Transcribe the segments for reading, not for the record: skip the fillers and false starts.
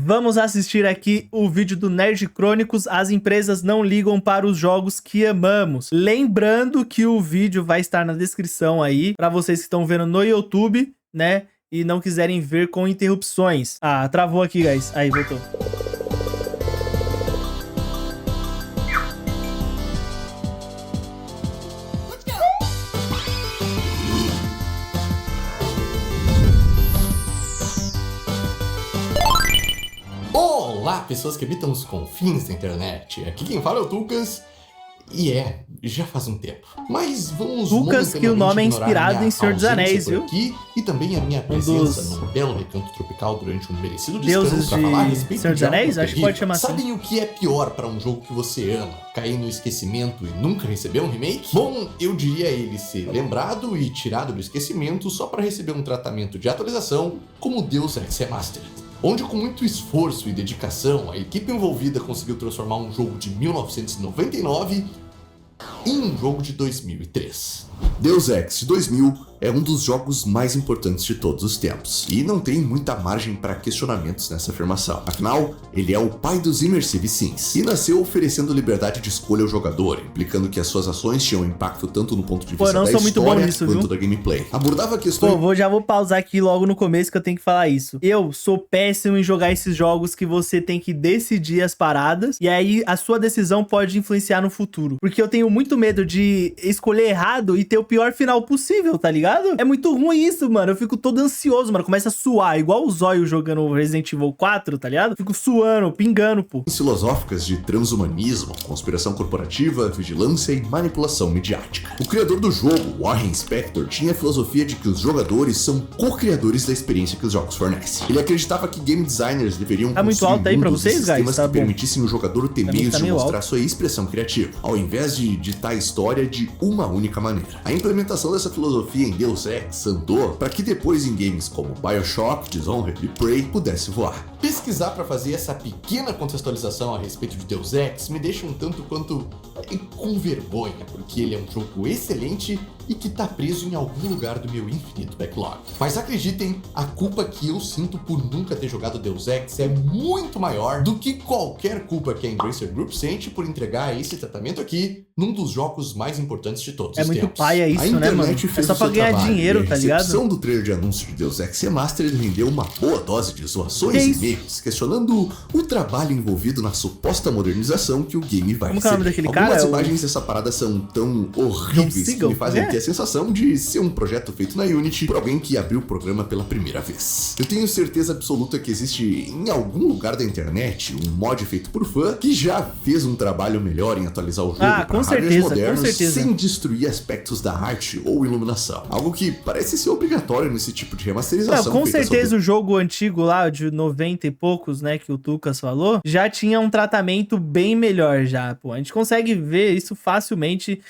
Vamos assistir aqui o vídeo do Nerd Crônicos. As empresas não ligam para os jogos que amamos. Lembrando que o vídeo vai estar na descrição aí, para vocês que estão vendo no YouTube, né? E não quiserem ver com interrupções. Ah, travou aqui, guys. Aí, voltou. Olá, pessoas que habitam os confins da internet. Aqui quem fala é o Tucas. E já faz um tempo. Mas vamos Tucas, que o nome é inspirado em Senhor dos Anéis, viu? Aqui, e também a minha presença num belo recanto tropical durante um merecido deuses descanso pra falar a de respeito Senhor dos de algo Anéis? Acho que pode chamar assim. Sabem o que é pior pra um jogo que você ama? Cair no esquecimento e nunca receber um remake? Bom, eu diria ele ser lembrado e tirado do esquecimento só pra receber um tratamento de atualização como Deus Ex Remastered, onde com muito esforço e dedicação, a equipe envolvida conseguiu transformar um jogo de 1999 em um jogo de 2003. Deus Ex 2000 é um dos jogos mais importantes de todos os tempos, e não tem muita margem para questionamentos nessa afirmação. Afinal, ele é o pai dos Immersive Sims, e nasceu oferecendo liberdade de escolha ao jogador, implicando que as suas ações tinham impacto tanto no ponto de vista da história quanto da gameplay. Abordava questões... já vou pausar aqui logo no começo que eu tenho que falar isso. Eu sou péssimo em jogar esses jogos que você tem que decidir as paradas, e aí a sua decisão pode influenciar no futuro. Porque eu tenho muito medo de escolher errado e ter o pior final possível, tá ligado? É muito ruim isso, mano. Eu fico todo ansioso, mano. Começa a suar, igual o Zóio jogando Resident Evil 4, tá ligado? Fico suando, pingando, pô. Filosóficas de transhumanismo, conspiração corporativa, vigilância e manipulação midiática. O criador do jogo, Warren Spector, tinha a filosofia de que os jogadores são co-criadores da experiência que os jogos fornecem. Ele acreditava que game designers deveriam muito alto aí pra vocês, guys? Que permitissem o jogador ter meios de mostrar sua expressão criativa, ao invés de ditar a história de uma única maneira. A implementação dessa filosofia em Deus Ex andou para que depois em games como BioShock, Dishonored e Prey pudesse voar. Pesquisar para fazer essa pequena contextualização a respeito de Deus Ex me deixa um tanto quanto com vergonha, porque ele é um jogo excelente e que tá preso em algum lugar do meu infinito backlog. Mas acreditem, a culpa que eu sinto por nunca ter jogado Deus Ex é muito maior do que qualquer culpa que a Embracer Group sente por entregar esse tratamento aqui num dos jogos mais importantes de todos os tempos. É muito paia isso, né, mano? É só pra ganhar dinheiro, tá ligado? A recepção do trailer de anúncio de Deus Ex Remastered rendeu uma boa dose de zoações e memes, questionando o trabalho envolvido na suposta modernização que o game vai Como que é o nome daquele cara? Algumas imagens dessa parada são tão horríveis que me fazem ter a sensação de ser um projeto feito na Unity por alguém que abriu o programa pela primeira vez. Eu tenho certeza absoluta que existe em algum lugar da internet um mod feito por fã que já fez um trabalho melhor em atualizar o jogo para hardwares modernos sem destruir aspectos da arte ou iluminação. Algo que parece ser obrigatório nesse tipo de remasterização. Com certeza o jogo antigo lá, de 90 e poucos, né, que o Tucas falou, já tinha um tratamento bem melhor já, pô. A gente consegue ver isso facilmente.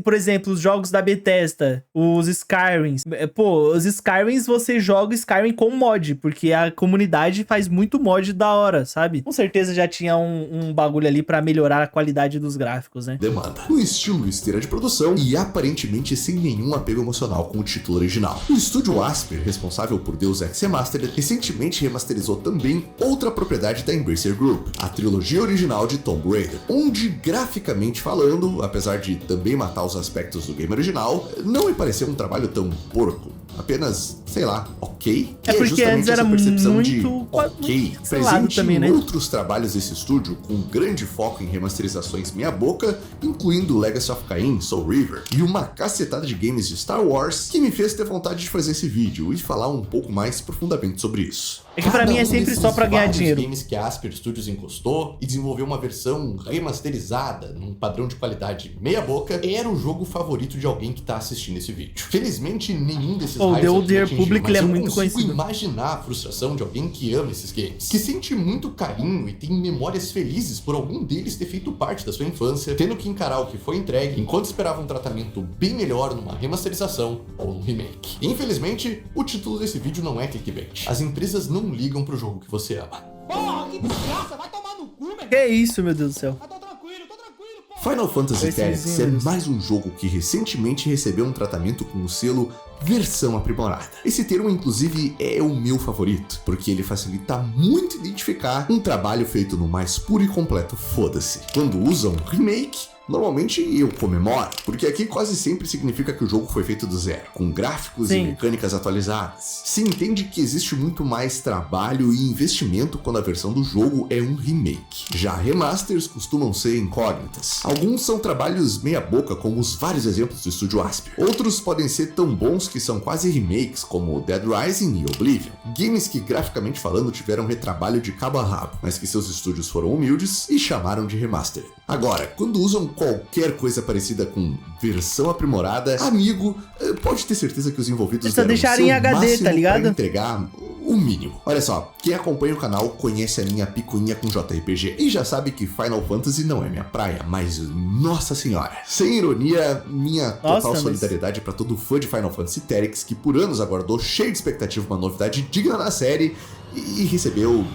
Por exemplo, os jogos da Bethesda, os Skyrims. Pô, os Skyrims você joga Skyrim com mod, porque a comunidade faz muito mod da hora, sabe? Com certeza já tinha um bagulho ali pra melhorar a qualidade dos gráficos, né? Demanda. No estilo esteira de produção e aparentemente sem nenhum apego emocional com o título original. O estúdio Asper, responsável por Deus Ex Remastered, recentemente remasterizou também outra propriedade da Embracer Group, a trilogia original de Tomb Raider, onde graficamente falando, apesar de também matar os aspectos do game original, não me pareceu um trabalho tão porco. Apenas, sei lá, ok? É porque antes era muito ok, presente também, né? Em outros trabalhos desse estúdio, com grande foco em remasterizações meia boca, incluindo Legacy of Kain, Soul River, e uma cacetada de games de Star Wars, que me fez ter vontade de fazer esse vídeo e falar um pouco mais profundamente sobre isso. É que pra mim é sempre só pra ganhar dinheiro. Games que a Asper Studios encostou e desenvolveu uma versão remasterizada num padrão de qualidade meia boca, era o jogo favorito de alguém que tá assistindo esse vídeo. Felizmente, nenhum desses The Old Republic ele é muito conhecido. Imaginar a frustração de alguém que ama esses games, que sente muito carinho e tem memórias felizes por algum deles ter feito parte da sua infância, tendo que encarar o que foi entregue enquanto esperava um tratamento bem melhor numa remasterização ou num remake. Infelizmente, o título desse vídeo não é clickbait. As empresas não ligam pro jogo que você ama. Porra, que desgraça! Vai tomar no cu, meu irmão! Que isso, meu Deus do céu. Tô tranquilo, pô. Final Fantasy Esse Tactics é vizinho. mais um jogo que recentemente recebeu um tratamento com o selo versão aprimorada. Esse termo, inclusive, é o meu favorito, porque ele facilita muito identificar um trabalho feito no mais puro e completo foda-se. Quando usam remake, normalmente eu comemoro, porque aqui quase sempre significa que o jogo foi feito do zero, com gráficos e Sim. mecânicas atualizadas. Se entende que existe muito mais trabalho e investimento quando a versão do jogo é um remake. Já remasters costumam ser incógnitas. Alguns são trabalhos meia boca, como os vários exemplos do estúdio Asper. Outros podem ser tão bons que são quase remakes, como Dead Rising e Oblivion. Games que, graficamente falando, tiveram retrabalho de cabo a rabo, mas que seus estúdios foram humildes e chamaram de remaster. Agora, quando usam qualquer coisa parecida com versão aprimorada, amigo, pode ter certeza que os envolvidos Eles só deram deixaram seu em HD, máximo tá ligado? pra entregar o mínimo. Olha só, quem acompanha o canal conhece a minha picuinha com JRPG e já sabe que Final Fantasy não é minha praia, mas nossa senhora. Sem ironia, minha total mas- solidariedade pra todo fã de Final Fantasy Tactics que por anos aguardou cheio de expectativa uma novidade digna na série e recebeu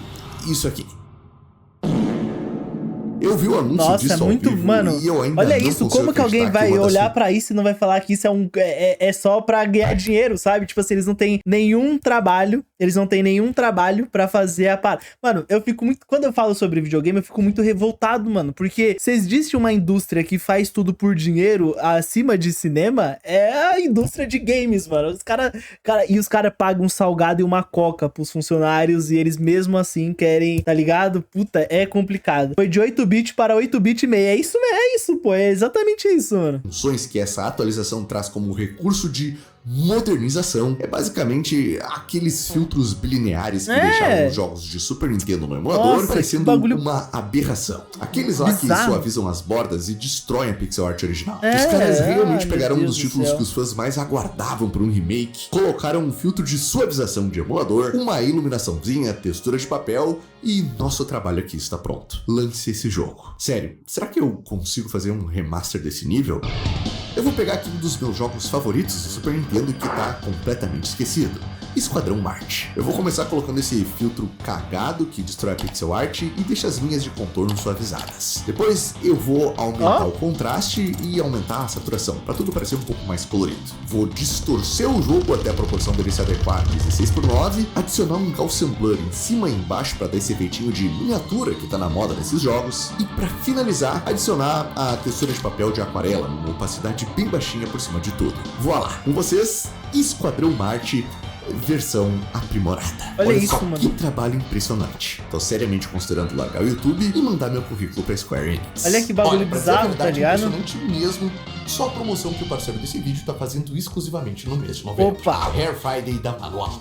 isso aqui. Eu vi o anúncio Nossa, disso é ao muito, vivo mano. e eu ainda Olha não isso, consigo como que alguém acreditar vai uma das olhar pra isso e não vai falar que isso é só pra ganhar dinheiro, sabe? Tipo assim, eles não têm nenhum trabalho, pra fazer a parada. Mano, eu fico muito, quando eu falo sobre videogame, eu fico muito revoltado, mano, porque se existe uma indústria que faz tudo por dinheiro acima de cinema, é a indústria de games, mano. Os caras pagam um salgado e uma coca pros funcionários e eles mesmo assim querem, tá ligado? Puta, é complicado. Foi de 8-bit para 8-bit e meio. É isso, pô. É exatamente isso, mano. funções que essa atualização traz como recurso de modernização é basicamente aqueles filtros bilineares que deixavam os jogos de Super Nintendo no emulador Nossa, parecendo que bagulho uma aberração. Aqueles lá que bizarro. suavizam as bordas e destroem a pixel art original. É, Os caras realmente meu pegaram um Deus dos do títulos céu. que os fãs mais aguardavam por um remake, colocaram um filtro de suavização de emulador, uma iluminaçãozinha, textura de papel e nosso trabalho aqui está pronto. Lance esse jogo. Sério, será que eu consigo fazer um remaster desse nível? Eu vou pegar aqui um dos meus jogos favoritos do Super Nintendo que tá completamente esquecido. Esquadrão Marte. Eu vou começar colocando esse filtro cagado que destrói a pixel art e deixa as linhas de contorno suavizadas. Depois eu vou aumentar o contraste e aumentar a saturação, para tudo parecer um pouco mais colorido. Vou distorcer o jogo até a proporção dele se adequar a 16:9, adicionar um Gaussian Blur em cima e embaixo para dar esse efeitinho de miniatura que tá na moda nesses jogos, e para finalizar, adicionar a textura de papel de aquarela, numa opacidade bem baixinha por cima de tudo. Voilá! Com vocês, Esquadrão Marte versão aprimorada. Olha isso, só, mano. que trabalho impressionante. Tô seriamente considerando largar o YouTube e mandar meu currículo pra Square Enix. Olha que bagulho Pra dizer a bizarro, verdade, tá ligado? impressionante mesmo. Só a promoção que o parceiro desse vídeo tá fazendo exclusivamente no mês de novembro. Opa! A Hair Friday da Manual.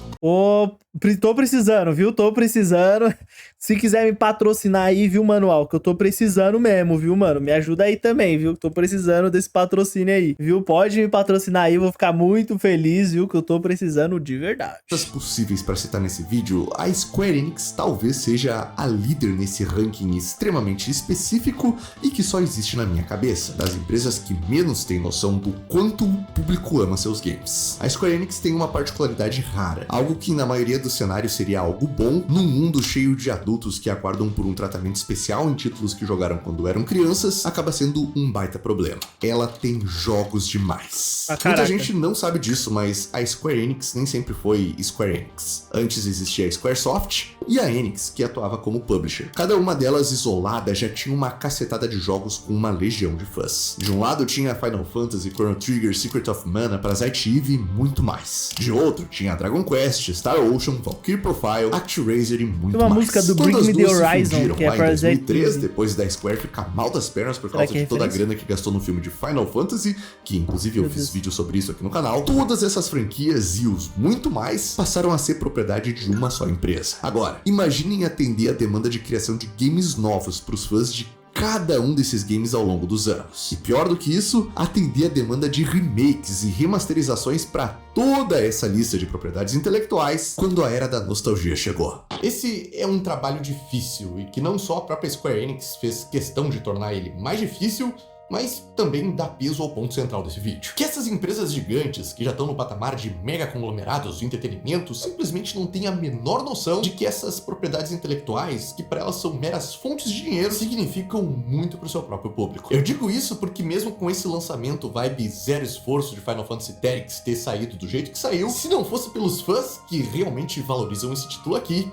Tô precisando, viu? Tô precisando. Se quiser me patrocinar aí, viu, Manual? Que eu tô precisando mesmo, viu, mano? Me ajuda aí também, viu? Tô precisando desse patrocínio aí, viu? Pode me patrocinar aí, vou ficar muito feliz, viu? Que eu tô precisando de verdade. Das possíveis para citar nesse vídeo, a Square Enix talvez seja a líder nesse ranking extremamente específico e que só existe na minha cabeça, das empresas que menos têm noção do quanto o público ama seus games. A Square Enix tem uma particularidade rara, algo que na maioria dos cenários seria algo bom, num mundo cheio de adultos que aguardam por um tratamento especial em títulos que jogaram quando eram crianças, acaba sendo um baita problema. Ela tem jogos demais. Ah, Muita caraca. gente não sabe disso, mas a Square Enix nem sempre foi Square Enix. Antes existia a Squaresoft e a Enix, que atuava como publisher. Cada uma delas isolada já tinha uma cacetada de jogos com uma legião de fãs. De um lado tinha Final Fantasy, Chrono Trigger, Secret of Mana, Parasite Eve e muito mais. De outro tinha Dragon Quest, Star Ocean, Valkyrie Profile, ActRaiser e muito Tem uma mais. música do Quando Bring as Me the duas se Horizon, fundiram que é lá em Parasite 2003, Eve. depois da Square ficar mal das pernas por Será causa que é de toda a referência? grana que gastou no filme de Final Fantasy, que inclusive eu Meu fiz Deus. vídeo sobre isso aqui no canal, todas essas franquias e os muito mais passaram a ser propriedade de uma só empresa. Agora, imaginem atender a demanda de criação de games novos para os fãs de cada um desses games ao longo dos anos. E pior do que isso, atender a demanda de remakes e remasterizações para toda essa lista de propriedades intelectuais quando a era da nostalgia chegou. Esse é um trabalho difícil e que não só a própria Square Enix fez questão de tornar ele mais difícil, mas também dá peso ao ponto central desse vídeo. Que essas empresas gigantes, que já estão no patamar de mega conglomerados de entretenimento, simplesmente não têm a menor noção de que essas propriedades intelectuais, que para elas são meras fontes de dinheiro, significam muito para o seu próprio público. Eu digo isso porque mesmo com esse lançamento vibe zero esforço de Final Fantasy Tactics ter saído do jeito que saiu, se não fosse pelos fãs que realmente valorizam esse título aqui,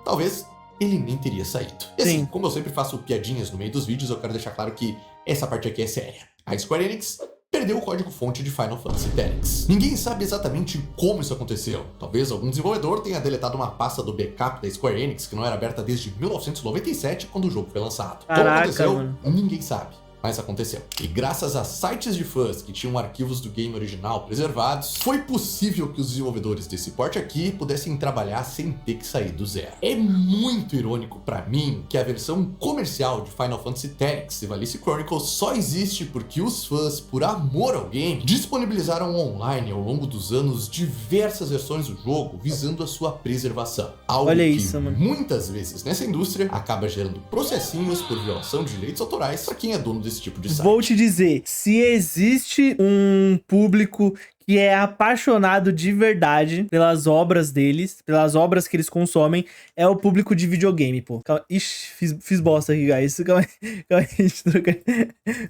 talvez ele nem teria saído. E assim, como eu sempre faço piadinhas no meio dos vídeos, eu quero deixar claro que essa parte aqui é séria. A Square Enix perdeu o código-fonte de Final Fantasy Tactics. Ninguém sabe exatamente como isso aconteceu. Talvez algum desenvolvedor tenha deletado uma pasta do backup da Square Enix que não era aberta desde 1997, quando o jogo foi lançado. Como aconteceu, mano, ninguém sabe. Mas aconteceu. E graças a sites de fãs que tinham arquivos do game original preservados, foi possível que os desenvolvedores desse port aqui pudessem trabalhar sem ter que sair do zero. É muito irônico pra mim que a versão comercial de Final Fantasy Tactics Ivalice Chronicles só existe porque os fãs, por amor ao game, disponibilizaram online ao longo dos anos diversas versões do jogo visando a sua preservação. Algo muitas vezes nessa indústria acaba gerando processinhos por violação de direitos autorais pra quem é dono desse tipo de site. Vou te dizer, se existe um público que é apaixonado de verdade pelas obras deles, pelas obras que eles consomem, é o público de videogame, pô. Ixi, fiz bosta aqui, guys. Calma aí.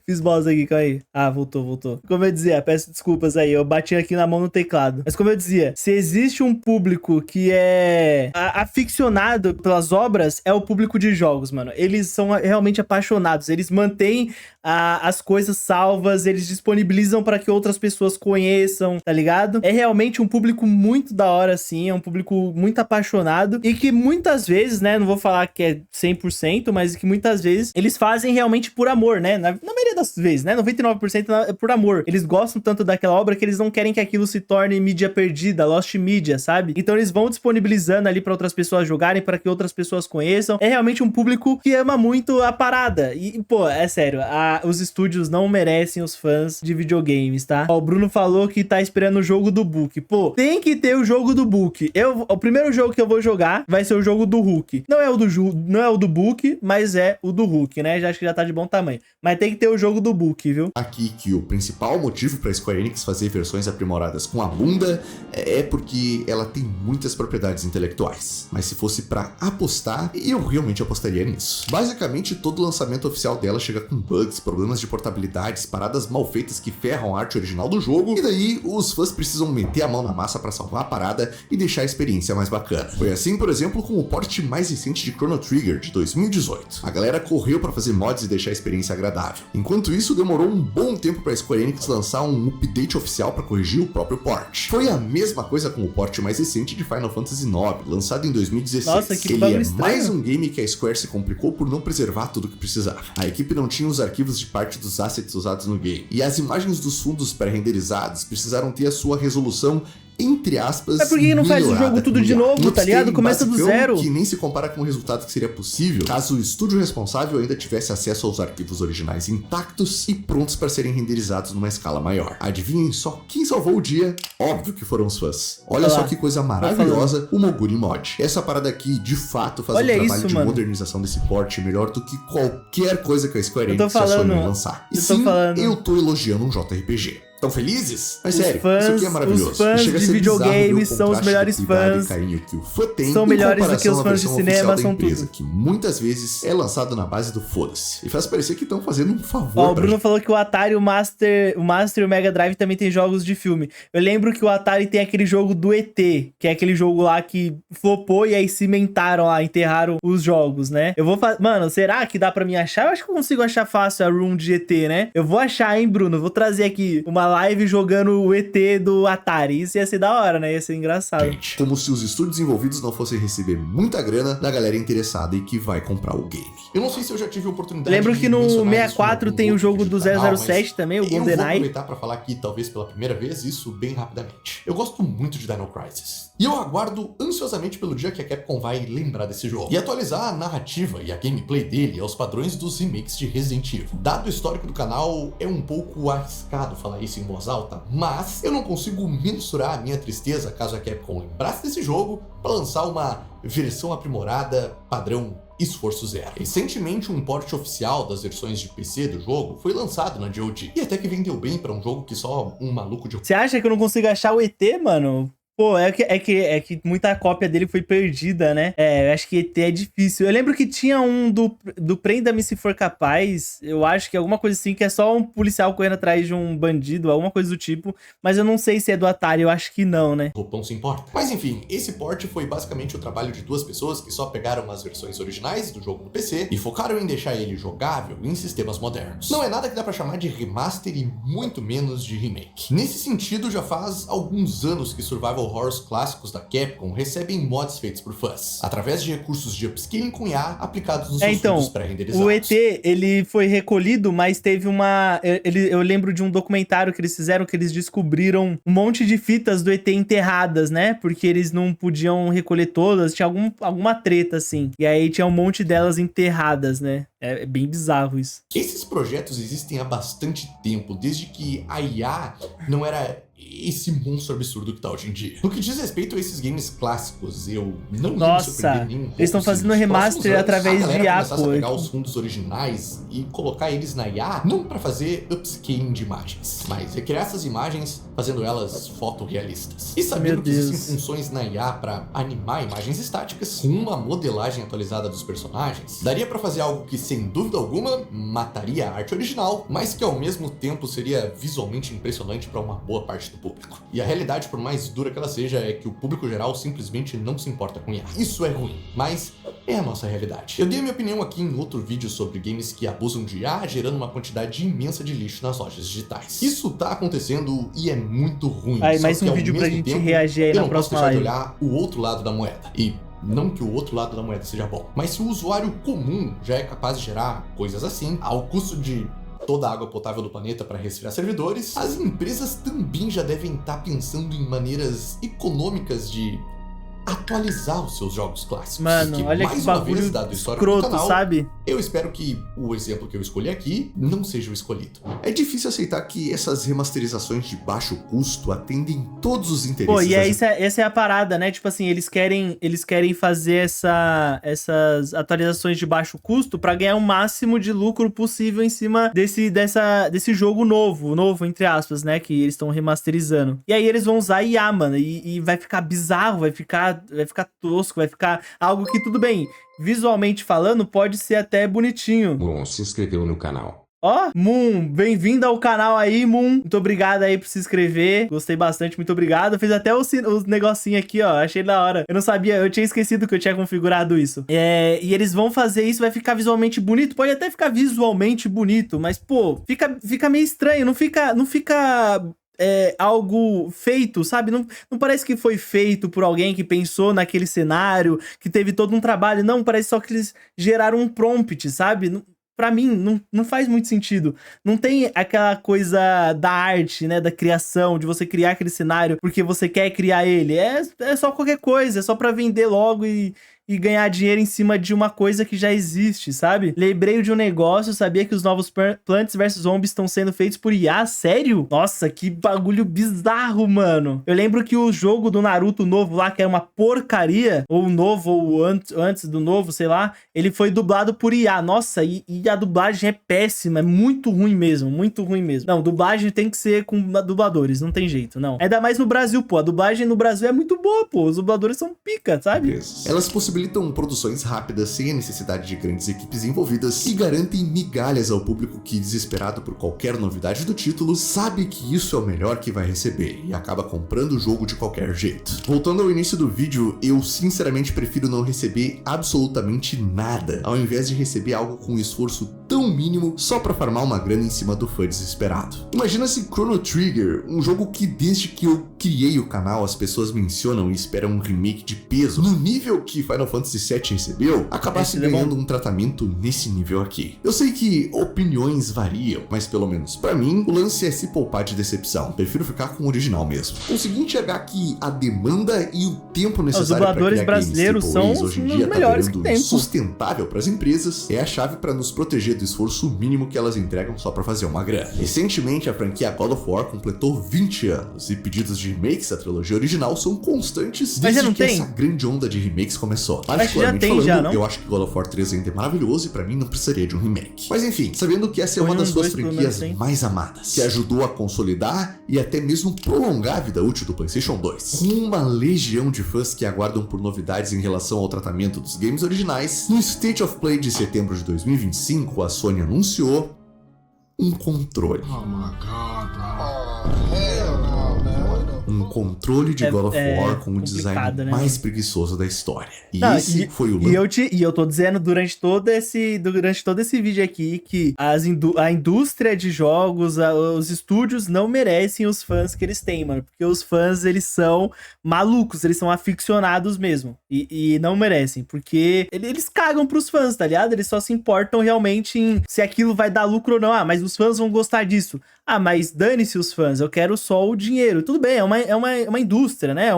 Fiz bosta aqui, calma aí. Ah, voltou. Como eu dizia, peço desculpas aí, eu bati aqui na mão no teclado. Mas como eu dizia, se existe um público que é aficionado pelas obras, é o público de jogos, mano. Eles são realmente apaixonados, eles mantêm as coisas salvas, eles disponibilizam para que outras pessoas conheçam, tá ligado? É realmente um público muito da hora, assim, é um público muito apaixonado e que muitas vezes, né, não vou falar que é 100%, mas que muitas vezes eles fazem realmente por amor, né? Na maioria das vezes, né? 99% é por amor. Eles gostam tanto daquela obra que eles não querem que aquilo se torne mídia perdida, lost media, sabe? Então eles vão disponibilizando ali para outras pessoas jogarem, para que outras pessoas conheçam. É realmente um público que ama muito a parada. E, pô, é sério, os estúdios não merecem os fãs de videogames, tá? Ó, o Bruno falou que tá esperando o jogo do Book. Pô, tem que ter o jogo do Book. O primeiro jogo que eu vou jogar vai ser o jogo do Hulk. Não é o do Book, mas é o do Hulk, né? Já acho que já tá de bom tamanho. Mas tem que ter o jogo do Book, viu? Aqui que o principal motivo pra Square Enix fazer versões aprimoradas com a bunda é porque ela tem muitas propriedades intelectuais. Mas se fosse pra apostar, eu realmente apostaria nisso. Basicamente, todo lançamento oficial dela chega com bugs, problemas de portabilidade, paradas mal feitas que ferram a arte original do jogo, e daí os fãs precisam meter a mão na massa pra salvar a parada e deixar a experiência mais bacana. Foi assim, por exemplo, com o port mais recente de Chrono Trigger, de 2018. A galera correu pra fazer mods e deixar a experiência agradável. Enquanto isso, demorou um bom tempo pra Square Enix lançar um update oficial pra corrigir o próprio port. Foi a mesma coisa com o port mais recente de Final Fantasy IX, lançado em 2016. Nossa, que Ele é estranho. mais um game que a Square se complicou por não preservar tudo o que precisava. A equipe não tinha os arquivos de parte dos assets usados no game, e as imagens dos fundos pré-renderizados precisaram ter a sua resolução, entre aspas, mas por que não faz o jogo tudo de novo, tá ligado? Começa do zero. Que nem se compara com o resultado que seria possível caso o estúdio responsável ainda tivesse acesso aos arquivos originais intactos e prontos para serem renderizados numa escala maior. Adivinhem só quem salvou o dia? Óbvio que foram os fãs. Olha só que coisa maravilhosa o Moguri Mod. Essa parada aqui, de fato, faz um trabalho de modernização desse port melhor do que qualquer coisa que a Square Enix sonhou em lançar. E sim, eu tô elogiando um JRPG. Tão felizes? Mas sério, isso aqui é maravilhoso. Os fãs de videogames são os melhores fãs. Que o fã tem são melhores do que os fãs de cinema, são empresa, tudo. Que muitas vezes é lançado na base do foda-se. E faz parecer que estão fazendo um favor. Ó, o Bruno falou que o Atari, o Master e o Mega Drive também tem jogos de filme. Eu lembro que o Atari tem aquele jogo do ET, que é aquele jogo lá que flopou e aí cimentaram lá, enterraram os jogos, né? Eu vou fazer... Mano, será que dá pra mim achar? Eu acho que eu consigo achar fácil a room de ET, né? Eu vou achar, hein, Bruno? Vou trazer aqui uma live jogando o ET do Atari. Isso ia ser da hora, né? Ia ser engraçado. Como se os estúdios envolvidos não fossem receber muita grana da galera interessada e que vai comprar o game. Eu não sei se eu já tive a oportunidade Lembro que no 64 tem o jogo do 007 também, o GoldenEye. Eu vou aproveitar pra falar aqui, talvez pela primeira vez, isso bem rapidamente. Eu gosto muito de Dino Crisis. E eu aguardo ansiosamente pelo dia que a Capcom vai lembrar desse jogo e atualizar a narrativa e a gameplay dele aos padrões dos remakes de Resident Evil. Dado o histórico do canal, é um pouco arriscado falar isso em voz alta, mas eu não consigo mensurar a minha tristeza caso a Capcom lembrasse desse jogo para lançar uma versão aprimorada padrão esforço zero. Recentemente, um port oficial das versões de PC do jogo foi lançado na GOG, e até que vendeu bem pra um jogo que só um maluco de... Você acha que eu não consigo achar o ET, mano? Pô, é que muita cópia dele foi perdida, né? Eu acho que ET é difícil. Eu lembro que tinha um do Prenda-me Se For Capaz, eu acho que é alguma coisa assim, que é só um policial correndo atrás de um bandido, alguma coisa do tipo, mas eu não sei se é do Atari, eu acho que não, né? Roupão se importa. Mas enfim, esse port foi basicamente o trabalho de duas pessoas que só pegaram as versões originais do jogo no PC e focaram em deixar ele jogável em sistemas modernos. Não é nada que dá pra chamar de remaster e muito menos de remake. Nesse sentido, já faz alguns anos que Survival Horrors clássicos da Capcom recebem mods feitos por fãs, através de recursos de upscaling com IA aplicados nos seus fundos pré-renderizados. O ET, ele foi recolhido, mas teve uma... eu lembro de um documentário que eles fizeram, que eles descobriram um monte de fitas do ET enterradas, né? Porque eles não podiam recolher todas, tinha alguma treta, assim. E aí tinha um monte delas enterradas, né? É bem bizarro isso. Esses projetos existem há bastante tempo, desde que a IA não era esse monstro absurdo que tá hoje em dia. No que diz respeito a esses games clássicos, eu não ia me surpreender nem um pouco. Eles estão fazendo remaster através de IA, pô. A pegar os fundos originais e colocar eles na IA, não pra fazer upscaling de imagens, mas recriar essas imagens fazendo elas fotorrealistas. E sabendo que existem funções na IA pra animar imagens estáticas, com uma modelagem atualizada dos personagens, daria pra fazer algo que, sem dúvida alguma, mataria a arte original, mas que ao mesmo tempo seria visualmente impressionante pra uma boa parte do público. E a realidade, por mais dura que ela seja, é que o público geral simplesmente não se importa com IA. Isso é ruim, mas é a nossa realidade. Eu dei a minha opinião aqui em outro vídeo sobre games que abusam de IA, gerando uma quantidade imensa de lixo nas lojas digitais. Isso tá acontecendo e é muito ruim. Aí, mais um vídeo pra gente reagir aí na próxima live. Eu não posso deixar de olhar o outro lado da moeda. E não que o outro lado da moeda seja bom, mas se o usuário comum já é capaz de gerar coisas assim, ao custo de toda a água potável do planeta para resfriar servidores, as empresas também já devem estar pensando em maneiras econômicas de atualizar os seus jogos clássicos. Mano, olha que bagulho escroto, sabe? Eu espero que o exemplo que eu escolhi aqui não seja o escolhido. É difícil aceitar que essas remasterizações de baixo custo atendem todos os interesses. Pô, e essa é a parada, né? Tipo assim, eles querem fazer essas atualizações de baixo custo pra ganhar o máximo de lucro possível em cima desse jogo novo, entre aspas, né? Que eles estão remasterizando. E aí eles vão usar IA, mano, e vai ficar bizarro, vai ficar tosco, vai ficar algo que, tudo bem, visualmente falando, pode ser até bonitinho. Bom, se inscreveu no canal. Ó, Moon, bem-vindo ao canal aí, Moon. Muito obrigado aí por se inscrever. Gostei bastante, muito obrigado. Fiz até o negocinho aqui, ó. Achei da hora. Eu não sabia, eu tinha esquecido que eu tinha configurado isso. E eles vão fazer isso, vai ficar visualmente bonito. Pode até ficar visualmente bonito, mas, pô, fica meio estranho. Não fica algo feito, sabe? Não parece que foi feito por alguém que pensou naquele cenário, que teve todo um trabalho. Não, parece só que eles geraram um prompt, sabe? Pra mim, não faz muito sentido. Não tem aquela coisa da arte, né? Da criação, de você criar aquele cenário porque você quer criar ele. É só qualquer coisa, é só pra vender logo e ganhar dinheiro em cima de uma coisa que já existe, sabe? Lembrei de um negócio, sabia que os novos Plants vs Zombies estão sendo feitos por IA? Sério? Nossa, que bagulho bizarro, mano. Eu lembro que o jogo do Naruto novo lá, que era uma porcaria, ou o novo, ou antes do novo, sei lá, ele foi dublado por IA. Nossa, e a dublagem é péssima, é muito ruim mesmo, muito ruim mesmo. Não, dublagem tem que ser com dubladores, não tem jeito, não. Ainda mais no Brasil, pô, a dublagem no Brasil é muito boa, pô, os dubladores são pica, sabe? Elas possibilitam produções rápidas sem a necessidade de grandes equipes envolvidas e garantem migalhas ao público que, desesperado por qualquer novidade do título, sabe que isso é o melhor que vai receber e acaba comprando o jogo de qualquer jeito. Voltando ao início do vídeo, eu sinceramente prefiro não receber absolutamente nada, ao invés de receber algo com um esforço tão mínimo só pra farmar uma grana em cima do fã desesperado. Imagina se Chrono Trigger, um jogo que desde que eu criei o canal as pessoas mencionam e esperam um remake de peso, no nível que Final Fantasy VII recebeu, acabasse ganhando um tratamento nesse nível aqui. Eu sei que opiniões variam, mas pelo menos pra mim, o lance é se poupar de decepção. Prefiro ficar com o original mesmo. Consegui enxergar que a demanda e o tempo necessário para criar brasileiros games são hoje em dia os melhores que tem, sustentável para as empresas, é a chave para nos proteger do esforço mínimo que elas entregam só para fazer uma grana. Recentemente, a franquia God of War completou 20 anos e pedidos de remakes da trilogia original são constantes desde que essa grande onda de remakes começou. só. Acho que já Particularmente tem, falando, já, não? eu acho que God of War 3 ainda é maravilhoso e pra mim não precisaria de um remake. Mas enfim, sabendo que essa é uma das suas franquias mais amadas, que ajudou a consolidar e até mesmo prolongar a vida útil do PlayStation 2, com uma legião de fãs que aguardam por novidades em relação ao tratamento dos games originais, no State of Play de setembro de 2025, a Sony anunciou um controle. Um controle de God of War com o design mais preguiçoso da história. E esse foi o lance. E eu tô dizendo durante todo esse vídeo aqui que a indústria de jogos, os estúdios não merecem os fãs que eles têm, mano. Porque os fãs, eles são malucos, eles são aficionados mesmo. E não merecem, porque eles cagam pros fãs, tá ligado? Eles só se importam realmente em se aquilo vai dar lucro ou não. Ah, mas os fãs vão gostar disso. Ah, mas dane-se os fãs, eu quero só o dinheiro. Tudo bem, é uma indústria, né?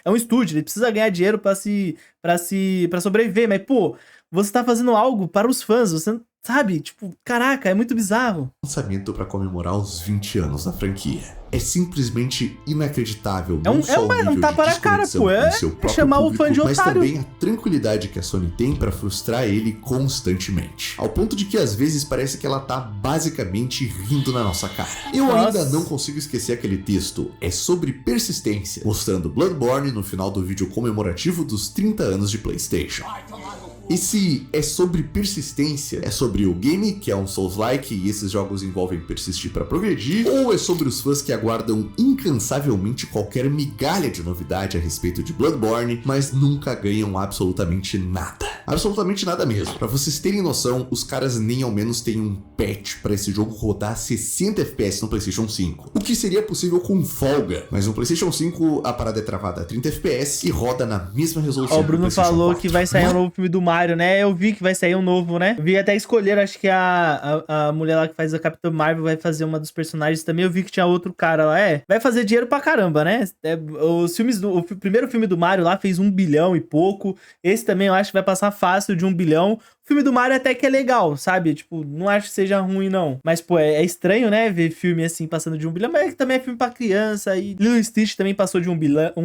É um estúdio, ele precisa ganhar dinheiro pra sobreviver. Mas, pô, você tá fazendo algo para os fãs, você sabe? Tipo, caraca, é muito bizarro. Lançamento pra comemorar os 20 anos da franquia. É simplesmente inacreditável. Um tapa na cara, pô. É chamar o fã de otário. Mas também a tranquilidade que a Sony tem pra frustrar ele constantemente. Ao ponto de que às vezes parece que ela tá basicamente rindo na nossa cara. Eu ainda não consigo esquecer aquele texto. É sobre persistência, mostrando Bloodborne no final do vídeo comemorativo dos 30 anos de PlayStation. Esse é sobre persistência, é sobre o game, que é um Souls-like e esses jogos envolvem persistir pra progredir, ou é sobre os fãs que aguardam incansavelmente qualquer migalha de novidade a respeito de Bloodborne, mas nunca ganham absolutamente nada. Absolutamente nada mesmo. Pra vocês terem noção, os caras nem ao menos têm um patch pra esse jogo rodar 60 FPS no PlayStation 5. O que seria possível com folga, mas no PlayStation 5 a parada é travada a 30 FPS e roda na mesma resolução. O Bruno falou que vai sair um novo filme do Mario, né? Eu vi que vai sair um novo, né? Eu vi até escolher, acho que a mulher lá que faz a Capitã Marvel vai fazer uma dos personagens também. Eu vi que tinha outro cara lá. Vai fazer dinheiro pra caramba, né? O primeiro filme do Mario lá fez 1 bilhão e pouco. Esse também eu acho que vai passar fácil de 1 bilhão. O filme do Mario até que é legal, sabe? Tipo, não acho que seja ruim, não. Mas, pô, é estranho, né? Ver filme assim passando de 1 bilhão. Mas também é filme pra criança. E Lilo e Stitch também passou de 1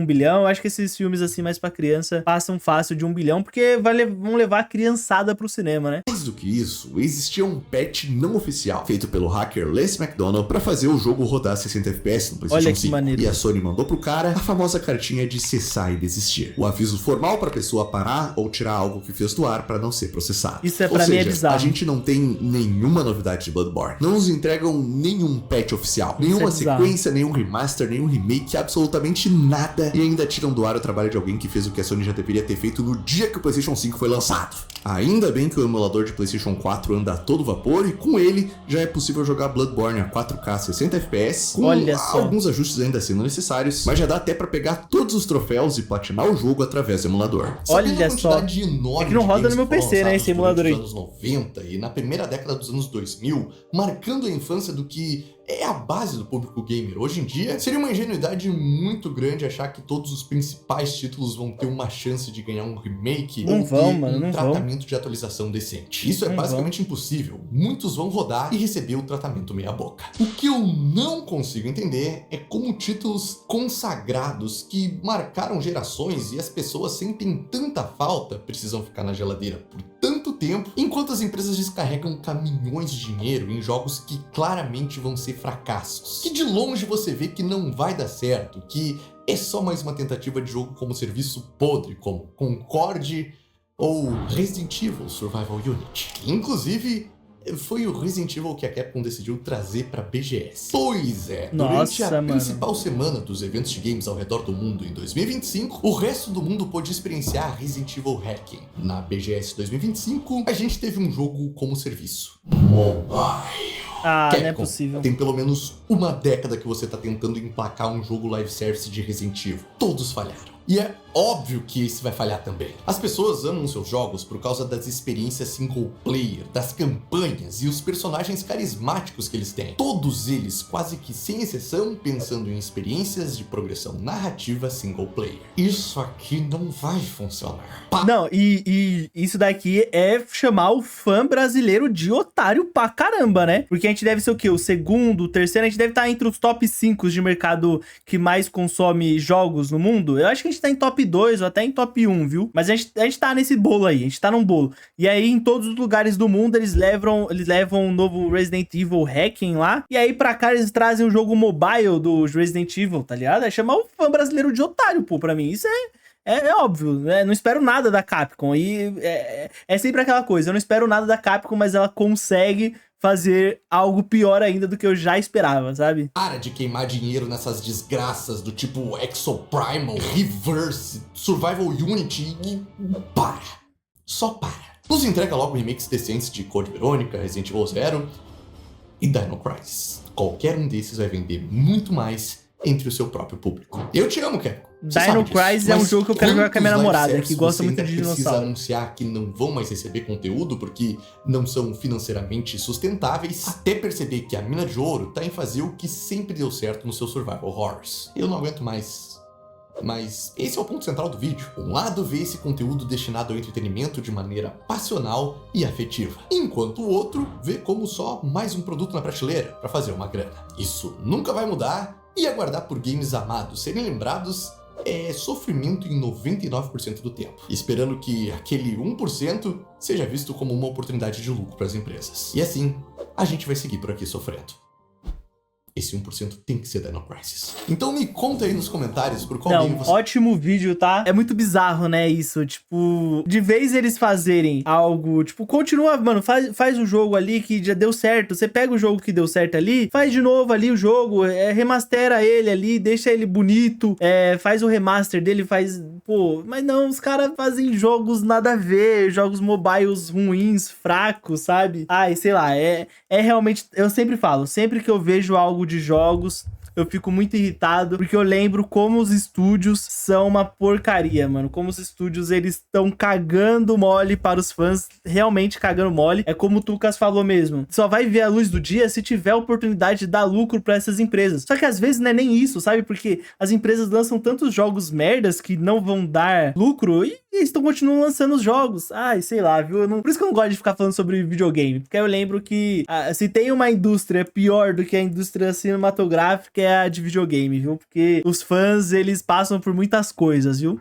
bilhão. Eu acho que esses filmes assim mais pra criança passam fácil de 1 bilhão. Porque vão levar a criançada pro cinema, né? Mais do que isso, existia um patch não oficial feito pelo hacker Les McDonald pra fazer o jogo rodar 60 FPS no PlayStation 5. Maneiro. E a Sony mandou pro cara a famosa cartinha de cessar e desistir. O aviso formal pra pessoa parar ou tirar algo que fez do ar pra não ser processado. Isso pra mim é bizarro. A gente não tem nenhuma novidade de Bloodborne. Não nos entregam nenhum patch oficial. Nenhuma sequência, nenhum remaster, nenhum remake, absolutamente nada. E ainda tiram do ar o trabalho de alguém que fez o que a Sony já deveria ter feito no dia que o PlayStation 5 foi lançado. Ainda bem que o emulador de PlayStation 4 anda a todo vapor e com ele já é possível jogar Bloodborne a 4K 60 FPS, com alguns ajustes ainda sendo necessários, mas já dá até pra pegar todos os troféus e platinar o jogo através do emulador. Olha só, é que não roda no meu PC, né, esse emulador aí. Nos anos 90 e na primeira década dos anos 2000, marcando a infância do que é a base do público gamer hoje em dia, seria uma ingenuidade muito grande achar que todos os principais títulos vão ter uma chance de ganhar um remake ou um tratamento de atualização decente. Isso é basicamente impossível. Muitos vão rodar e receber o tratamento meia boca. O que eu não consigo entender é como títulos consagrados que marcaram gerações e as pessoas sentem tanta falta precisam ficar na geladeira por tanto tempo, enquanto as empresas descarregam caminhões de dinheiro em jogos que claramente vão ser fracassos, que de longe você vê que não vai dar certo, que é só mais uma tentativa de jogo como serviço podre, como Concorde ou Resident Evil Survival Unit. Inclusive, foi o Resident Evil que a Capcom decidiu trazer pra BGS. Pois é, durante a principal semana dos eventos de games ao redor do mundo em 2025, o resto do mundo pôde experienciar Resident Evil Hacking. Na BGS 2025, a gente teve um jogo como serviço. Mobile. Capcom, não é possível. Tem pelo menos uma década que você tá tentando emplacar um jogo live service de Resident Evil. Todos falharam. E é óbvio que esse vai falhar também. As pessoas amam seus jogos por causa das experiências single player, das campanhas e os personagens carismáticos que eles têm. Todos eles, quase que sem exceção, pensando em experiências de progressão narrativa single player. Isso aqui não vai funcionar. Não, e isso daqui é chamar o fã brasileiro de otário pra caramba, né? Porque a gente deve ser o quê? O segundo, o terceiro, a gente deve estar entre os top 5 de mercado que mais consome jogos no mundo. Eu acho que a gente gente tá em top 2 ou até em top 1, viu? Mas a gente tá nesse bolo aí, a gente tá num bolo. E aí, em todos os lugares do mundo, eles levam um novo Resident Evil Hacking lá. E aí, pra cá, eles trazem o jogo mobile do Resident Evil, tá ligado? É chamar o fã brasileiro de otário, pô, pra mim. Isso é óbvio, né? Não espero nada da Capcom. E é sempre aquela coisa, eu não espero nada da Capcom, mas ela consegue fazer algo pior ainda do que eu já esperava, sabe? Para de queimar dinheiro nessas desgraças do tipo Exoprimal, Reverse, Survival Unity e para. Só para. Nos entrega logo remakes decentes de Code Veronica, Resident Evil Zero e Dino Crisis. Qualquer um desses vai vender muito mais entre o seu próprio público. Eu te amo, Capcom. Dino Crisis é um jogo que eu quero jogar com a minha namorada, que gosta muito de precisa dinossauro. anunciar que não vão mais receber conteúdo porque não são financeiramente sustentáveis, até perceber que a mina de ouro tá em fazer o que sempre deu certo no seu survival horrors. Eu não aguento mais. Mas esse é o ponto central do vídeo. Um lado vê esse conteúdo destinado ao entretenimento de maneira passional e afetiva, enquanto o outro vê como só mais um produto na prateleira para fazer uma grana. Isso nunca vai mudar e aguardar por games amados serem lembrados é sofrimento em 99% do tempo, esperando que aquele 1% seja visto como uma oportunidade de lucro para as empresas. E assim, a gente vai seguir por aqui sofrendo. Esse 1% tem que ser Dino Crisis. Então me conta aí nos comentários por qual game você... Ótimo vídeo, tá? É muito bizarro, né, isso. Tipo, de vez eles fazerem algo... Tipo, continua, mano, faz o jogo ali que já deu certo. Você pega o jogo que deu certo ali, faz de novo ali o jogo, remastera ele ali, deixa ele bonito, faz o remaster dele, faz... Pô, mas não, os caras fazem jogos nada a ver, jogos mobiles ruins, fracos, sabe? Ai, sei lá, é realmente... Eu sempre falo, sempre que eu vejo algo de jogos, eu fico muito irritado, porque eu lembro como os estúdios são uma porcaria, mano. Como os estúdios, eles estão cagando mole para os fãs, realmente cagando mole. É como o Tucas falou mesmo, só vai ver a luz do dia se tiver a oportunidade de dar lucro para essas empresas. Só que às vezes não é nem isso, sabe? Porque as empresas lançam tantos jogos merdas que não vão dar lucro e eles continuam lançando os jogos. Ai, sei lá, viu? Por isso que eu não gosto de ficar falando sobre videogame, porque eu lembro que se tem uma indústria pior do que a indústria cinematográfica, é a de videogame, viu? Porque os fãs, eles passam por muitas coisas, viu?